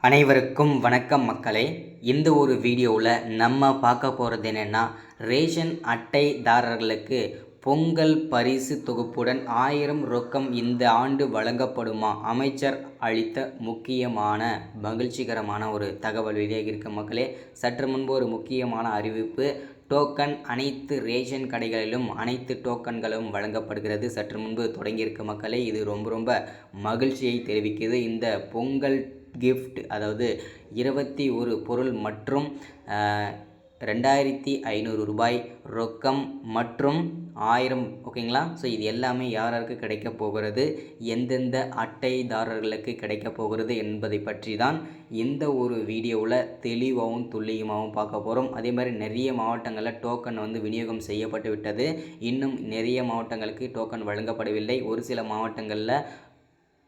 அனைவருக்கும் வணக்கம் மக்களே. இந்த ஒரு வீடியோவில் நம்ம பார்க்க போகிறது என்னென்னா, ரேஷன் அட்டைதாரர்களுக்கு பொங்கல் பரிசு தொகுப்புடன் 1000 ரொக்கம் இந்த ஆண்டு வழங்கப்படுமா? அமைச்சர் அளித்த முக்கியமான மகிழ்ச்சிகரமான ஒரு தகவல் வெளியாகியிருக்க மக்களே. சற்று முன்பு ஒரு முக்கியமான அறிவிப்பு. டோக்கன் அனைத்து ரேஷன் கடைகளிலும் அனைத்து டோக்கன்களும் வழங்கப்படுகிறது. சற்று முன்பு தொடங்கியிருக்க மக்களே. இது ரொம்ப மகிழ்ச்சியை தெரிவிக்கிறது. இந்த பொங்கல் கிஃப்ட், அதாவது 21 பொருள் மற்றும் 2500 ரூபாய் ரொக்கம் மற்றும் 1000, ஓகேங்களா? ஸோ இது எல்லாமே யாருக்கு கிடைக்க போகிறது, எந்தெந்த அட்டைதாரர்களுக்கு கிடைக்க போகிறது என்பதை பற்றி தான் இந்த ஒரு வீடியோவில் தெளிவாகவும் துல்லியமாகவும் பார்க்க போகிறோம். அதே மாதிரி நிறைய மாவட்டங்களில் டோக்கன் விநியோகம் செய்யப்பட்டு விட்டது. இன்னும் நிறைய மாவட்டங்களுக்கு டோக்கன் வழங்கப்படவில்லை. ஒரு சில மாவட்டங்களில்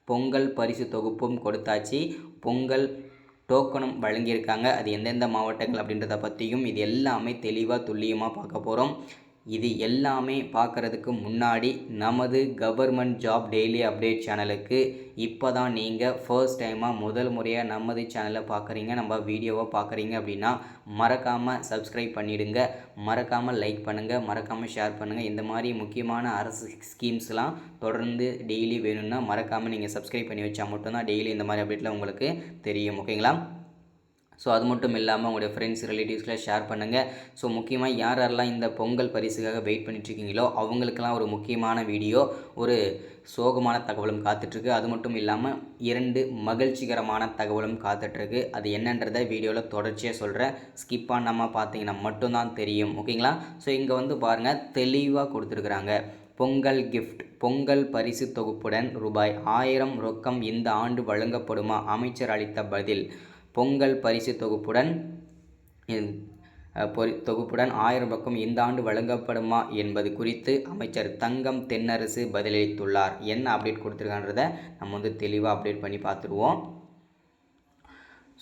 பொங்கல் பரிசு தொகுப்பும் கொடுத்தாச்சு, பொங்கல் டோக்கனும் வழங்கியிருக்காங்க. அது எந்தெந்த மாவட்டங்கள் அப்படின்றத பற்றியும் இது எல்லாமே தெளிவாக துல்லியமாக பார்க்க போகிறோம். இது எல்லாமே பார்க்குறதுக்கு முன்னாடி நமது கவர்மெண்ட் ஜாப் டெய்லி அப்டேட் சேனலுக்கு இப்போ தான் நீங்கள் ஃபர்ஸ்ட் டைமாக முதல் முறையாக நமது சேனலை பார்க்குறீங்க, நம்ம வீடியோவை பார்க்குறீங்க அப்படின்னா மறக்காமல் சப்ஸ்கிரைப் பண்ணிவிடுங்க, மறக்காமல் லைக் பண்ணுங்கள், மறக்காமல் ஷேர் பண்ணுங்கள். இந்த மாதிரி முக்கியமான அரசு ஸ்கீம்ஸ்லாம் தொடர்ந்து டெய்லி வேணும்னா மறக்காமல் நீங்கள் சப்ஸ்கிரைப் பண்ணி வச்சா மட்டும்தான் டெய்லி இந்த மாதிரி அப்டேட்லாம் உங்களுக்கு தெரியும், ஓகேங்களா? ஸோ அது மட்டும் இல்லாமல் உங்களுடைய ஃப்ரெண்ட்ஸ் ரிலேட்டிவ்ஸ்லாம் ஷேர் பண்ணுங்கள். ஸோ முக்கியமாக யாரெல்லாம் இந்த பொங்கல் பரிசுக்காக வெயிட் பண்ணிட்டுருக்கீங்களோ அவங்களுக்கெல்லாம் ஒரு முக்கியமான வீடியோ, ஒரு சோகமான தகவலும் காத்துட்ருக்கு. அது மட்டும் இல்லாமல் 2 மகிழ்ச்சிகரமான தகவலும் காத்துட்ருக்கு. அது என்னன்றதை வீடியோவில் தொடர்ச்சியாக சொல்கிறேன். ஸ்கிப் பண்ணாமல் பார்த்தீங்கன்னா மட்டும்தான் தெரியும், ஓகேங்களா? ஸோ இங்கே பாருங்கள், தெளிவாக கொடுத்துருக்குறாங்க. பொங்கல் கிஃப்ட், பொங்கல் பரிசு தொகுப்புடன் ரூபாய் 1000 ரொக்கம் இந்த ஆண்டு வழங்கப்படுமா? அமைச்சர் அளித்த பதில். பொங்கல் பரிசு தொகுப்புடன் 1000 ரொக்கம் இந்த ஆண்டு வழங்கப்படுமா என்பது குறித்து அமைச்சர் தங்கம் தென்னரசு பதிலளித்துள்ளார். என்ன அப்டேட் கொடுத்துருக்கான்றதை நம்ம தெளிவாக அப்டேட் பண்ணி பார்த்துருவோம்.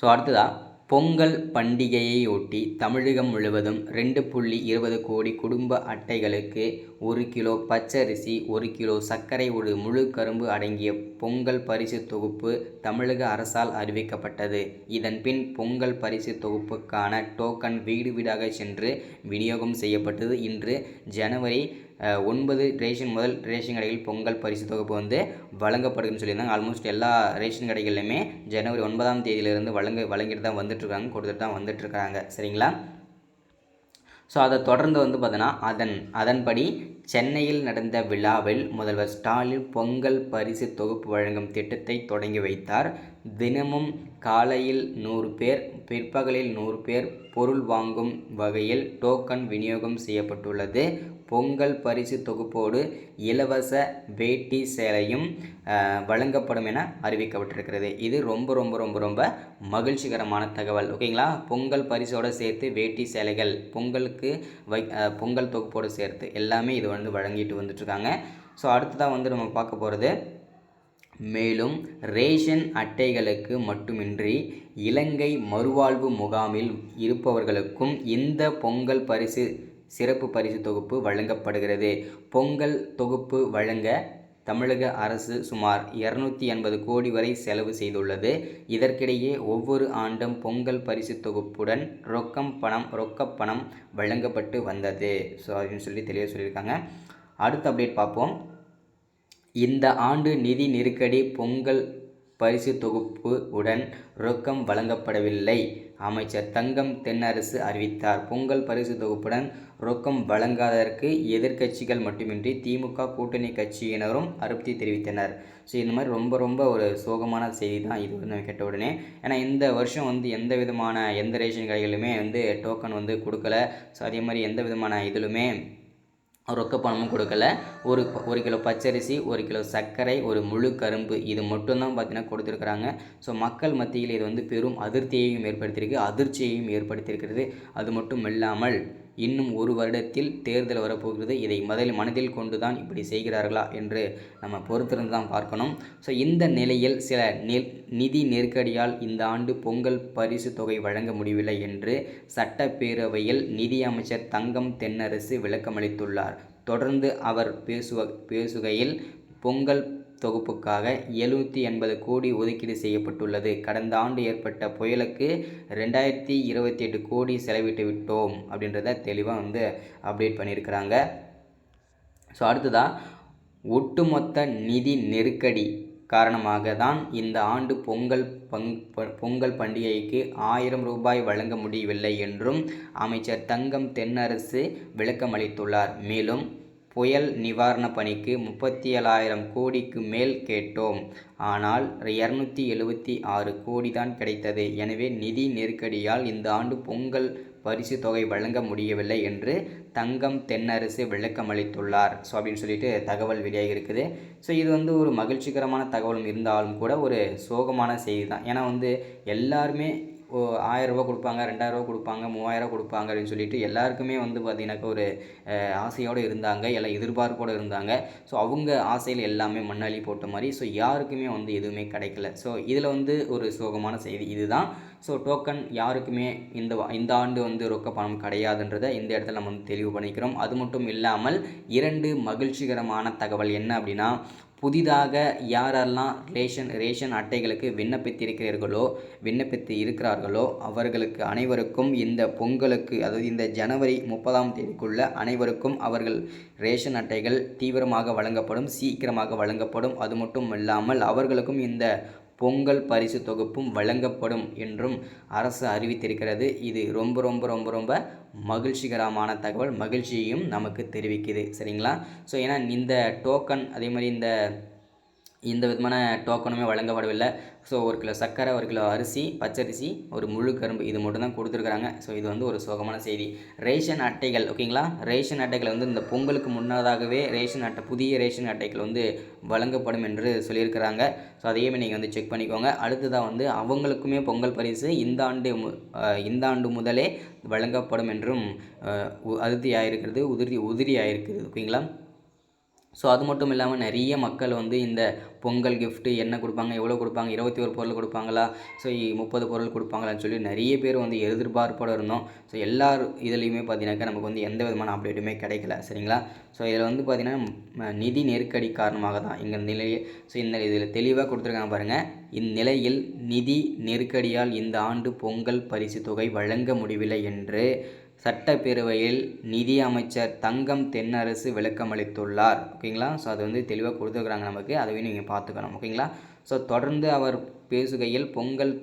ஸோ அடுத்ததாக, பொங்கல் பண்டிகையையொட்டி தமிழகம் முழுவதும் 2.20 கோடி குடும்ப அட்டைகளுக்கு 1 கிலோ பச்சரிசி, 1 கிலோ சர்க்கரை, ஒரு முழு கரும்பு அடங்கிய பொங்கல் பரிசு தொகுப்பு தமிழக அரசால் அறிவிக்கப்பட்டது. இதன்பின் பொங்கல் பரிசு தொகுப்புக்கான டோக்கன் வீடு வீடாக சென்று விநியோகம் செய்யப்பட்டது. இன்று ஜனவரி 9 முதல் ரேஷன் கடைகளில் பொங்கல் பரிசு தொகுப்பு வழங்கப்படுதுன்னு சொல்லியிருந்தாங்க. ஆல்மோஸ்ட் எல்லா ரேஷன் கடைகளிலுமே ஜனவரி 9ஆம் தேதியிலிருந்து வழங்கிட்டு தான் வந்துட்டுருக்காங்க, கொடுத்துட்டு தான் வந்துட்டுருக்காங்க, சரிங்களா? ஸோ அதை தொடர்ந்து பார்த்தோன்னா அதன்படி சென்னையில் நடந்த விழாவில் முதல்வர் ஸ்டாலின் பொங்கல் பரிசு தொகுப்பு வழங்கும் திட்டத்தை தொடங்கி வைத்தார். தினமும் காலையில் 100 பேர், பிற்பகலில் 100 பேர் பொருள் வாங்கும் வகையில் டோக்கன் விநியோகம் செய்யப்பட்டுள்ளது. பொங்கல் பரிசு தொகுப்போடு இலவச வேட்டி சேலையும் வழங்கப்படும் என அறிவிக்கப்பட்டிருக்கிறது. இது ரொம்ப மகிழ்ச்சிகரமான தகவல், ஓகேங்களா? பொங்கல் பரிசோடு சேர்த்து வேட்டி சேலைகள், பொங்கல் தொகுப்போடு சேர்த்து எல்லாமே இது வழங்கிட்டு வந்துட்டுருக்காங்க. ஸோ அடுத்ததாக நம்ம பார்க்க போகிறது, மேலும் ரேஷன் அட்டைகளுக்கு மட்டுமின்றி இலங்கை மறுவாழ்வு முகாமில் இருப்பவர்களுக்கும் இந்த பொங்கல் பரிசு சிறப்பு பரிசு தொகுப்பு வழங்கப்படுகிறது. பொங்கல் தொகுப்பு வழங்க தமிழக அரசு சுமார் 280 கோடி வரை செலவு செய்துள்ளது. இதற்கிடையே ஒவ்வொரு ஆண்டும் பொங்கல் பரிசு தொகுப்புடன் ரொக்கப்பணம் வழங்கப்பட்டு வந்தது. ஸோ அப்படின்னு சொல்லி தெளிவாக சொல்லியிருக்காங்க. அடுத்த அப்டேட் பார்ப்போம். இந்த ஆண்டு நிதி நெருக்கடி, பொங்கல் பரிசு தொகுப்பு உடன் ரொக்கம் வழங்கப்படவில்லை. அமைச்சர் தங்கம் தென்னரசு அறிவித்தார். பொங்கல் பரிசு தொகுப்புடன் ரொக்கம் வழங்காததற்கு எதிர்க்கட்சிகள் மட்டுமின்றி திமுக கூட்டணி கட்சியினரும் அதிருப்தி தெரிவித்தனர். ஸோ இந்த மாதிரி ரொம்ப ஒரு சோகமான செய்தி தான் இது கேட்ட உடனே. ஏன்னா இந்த வருஷம் எந்த ரேஷன் கடைகளுமே டோக்கன் கொடுக்கல. ஸோ அதே மாதிரி எந்த விதமான இதிலுமே ரொக்க பணமும் கொடுக்கல. ஒரு கிலோ பச்சரிசி, 1 கிலோ சர்க்கரை, ஒரு முழு கரும்பு, இது மட்டும்தான் பார்த்தீங்கன்னா கொடுத்துருக்குறாங்க. ஸோ மக்கள் மத்தியில் இது பெரும் அதிர்ச்சியையும் ஏற்படுத்தியிருக்கிறது. அது மட்டும் இல்லாமல் இன்னும் ஒரு வருடத்தில் தேர்தல் வரப்போகிறது. இதை மனதில் கொண்டு தான் இப்படி செய்கிறார்களா என்று நம்ம பொறுத்திருந்து தான் பார்க்கணும். ஸோ இந்த நிலையில் சில நிதி நெருக்கடியால் இந்த ஆண்டு பொங்கல் பரிசு தொகை வழங்க முடியவில்லை என்று சட்டப்பேரவையில் நிதி அமைச்சர் தங்கம் தென்னரசு விளக்கமளித்துள்ளார். தொடர்ந்து அவர் பேசுகையில், பொங்கல் தொகுப்புக்காக 780 கோடி ஒதுக்கீடு செய்யப்பட்டுள்ளது. கடந்த ஆண்டு ஏற்பட்ட புயலுக்கு 2028 கோடி செலவிட்டு விட்டோம் அப்படின்றத தெளிவாக வந்து அப்டேட் பண்ணியிருக்கிறாங்க. ஸோ அடுத்ததாக ஒட்டுமொத்த நிதி நெருக்கடி காரணமாக தான் இந்த ஆண்டு பொங்கல் பண்டிகைக்கு 1000 ரூபாய் வழங்க முடியவில்லை என்றும் அமைச்சர் தங்கம் தென்னரசு விளக்கமளித்துள்ளார். மேலும் புயல் நிவாரண பணிக்கு 37,000 கோடிக்கு மேல் கேட்டோம், ஆனால் 276 கோடி தான் கிடைத்தது. எனவே நிதி நெருக்கடியால் இந்த ஆண்டு பொங்கல் பரிசு தொகை வழங்க முடியவில்லை என்று தங்கம் தென்னரசு விளக்கமளித்துள்ளார். ஸோ அப்படின்னு சொல்லிட்டு தகவல் வெளியாகி இருக்குது. ஸோ இது வந்து ஒரு மகிழ்ச்சிகரமான தகவல் இருந்தாலும் கூட ஒரு சோகமான செய்தி தான். ஏன்னா வந்து எல்லாருமே 1000 ரூபா கொடுப்பாங்க, 2000 ரூபா கொடுப்பாங்க, 3000 கொடுப்பாங்க அப்படின்னு சொல்லிட்டு எல்லாருக்குமே வந்து பார்த்திங்கனாக்கா ஒரு ஆசையோடு இருந்தாங்க, எல்லாம் எதிர்பார்ப்போடு இருந்தாங்க. ஸோ அவங்க ஆசையில் எல்லாமே மண்ணள்ளி போட்ட மாதிரி ஸோ யாருக்குமே வந்து எதுவுமே கிடைக்கல. ஸோ இதில் வந்து ஒரு சோகமான செய்தி இதுதான். ஸோ டோக்கன் யாருக்குமே இந்த ஆண்டு வந்து ரொக்க பணம் கிடையாதுன்றதை இந்த இடத்துல நம்ம வந்து தெளிவு பண்ணிக்கிறோம். அது மட்டும் இல்லாமல் 2 மகிழ்ச்சிகரமான தகவல் என்ன அப்படின்னா, புதிதாக யாரெல்லாம் ரேஷன் அட்டைகளுக்கு விண்ணப்பித்து இருக்கிறார்களோ அவர்களுக்கு அனைவருக்கும் இந்த பொங்கலுக்கு, அதாவது இந்த ஜனவரி 30ஆம் தேதிக்குள்ள அனைவருக்கும் அவர்கள் ரேஷன் அட்டைகள் தீவிரமாக வழங்கப்படும், சீக்கிரமாக வழங்கப்படும். அது மட்டும் இல்லாமல் அவர்களுக்கும் இந்த பொங்கல் பரிசு தொகுப்பும் வழங்கப்படும் என்றும் அரசு அறிவித்திருக்கிறது. இது ரொம்ப ரொம்ப ரொம்ப ரொம்ப மகிழ்ச்சிகரமான தகவல், மகிழ்ச்சியையும் நமக்கு தெரிவிக்குது. சரிங்களா? ஸோ ஏன்னா இந்த டோக்கன் அதே மாதிரி இந்த விதமான டோக்கனுமே வழங்கப்படவில்லை. ஸோ 1 கிலோ சர்க்கரை, 1 கிலோ அரிசி, பச்சரிசி, ஒரு முழு கரும்பு இது மட்டும் தான் கொடுத்துருக்குறாங்க. ஸோ இது வந்து ஒரு சோகமான செய்தி. ரேஷன் அட்டைகள் ஓகேங்களா, ரேஷன் அட்டைகள் வந்து இந்த பொங்கலுக்கு முன்னதாகவே புதிய ரேஷன் அட்டைகள் வந்து வழங்கப்படும் என்று சொல்லியிருக்கிறாங்க. ஸோ அதையுமே நீங்கள் வந்து செக் பண்ணிக்கோங்க. அடுத்ததாக வந்து அவங்களுக்குமே பொங்கல் பரிசு இந்த ஆண்டு முதலே வழங்கப்படும் என்றும் உறுதியாயிருக்கிறது ஓகேங்களா. ஸோ அது மட்டும் இல்லாமல் நிறைய மக்கள் வந்து இந்த பொங்கல் கிஃப்ட்டு என்ன கொடுப்பாங்க, எவ்வளோ கொடுப்பாங்க, 21 பொருள் கொடுப்பாங்களா, ஸோ 30 பொருள் கொடுப்பாங்களான்னு சொல்லி நிறைய பேர் வந்து எதிர்பார்ப்போடு இருந்தோம். ஸோ இதுலேயுமே பார்த்தீங்கன்னாக்கா நமக்கு வந்து எந்த விதமான அப்டேட்டுமே கிடைக்கல. சரிங்களா? ஸோ இதில் வந்து பார்த்திங்கன்னா நிதி நெருக்கடி காரணமாக தான் இதில் தெளிவாக கொடுத்துருக்காங்க பாருங்கள். இந்நிலையில் நிதி நெருக்கடியால் இந்த ஆண்டு பொங்கல் பரிசு தொகை வழங்க முடியவில்லை என்று சட்டப்பேரவையில் நிதி அமைச்சர் தங்கம் தென்னரசு விளக்கமளித்துள்ளார். ஓகேங்களா? ஸோ அது வந்து தெளிவாக கொடுத்துருக்குறாங்க நமக்கு, அதையும் நீங்கள் பார்த்துக்கணும். ஓகேங்களா? ஸோ தொடர்ந்து அவர் பேசுகையில் பொங்கல்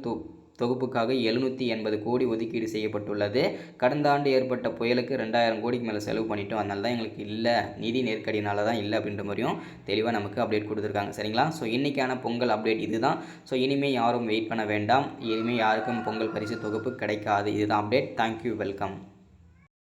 தொகுப்புக்காக 780 கோடி ஒதுக்கீடு செய்யப்பட்டுள்ளது. கடந்த ஆண்டு ஏற்பட்ட புயலுக்கு 2000 கோடிக்கு மேலே செலவு பண்ணிட்டோம், அதனால தான் எங்களுக்கு இல்லை, நிதி நெருக்கடினால தான் இல்லை அப்படின்ற மாதிரியும் தெளிவாக நமக்கு அப்டேட் கொடுத்துருக்காங்க. சரிங்களா? ஸோ இன்றைக்கான பொங்கல் அப்டேட் இதுதான். ஸோ இனிமேல் யாரும் வெயிட் பண்ண வேண்டாம், இனிமேல் யாருக்கும் பொங்கல் பரிசு தொகுப்பு கிடைக்காது. இதுதான் அப்டேட். Thank you, welcome.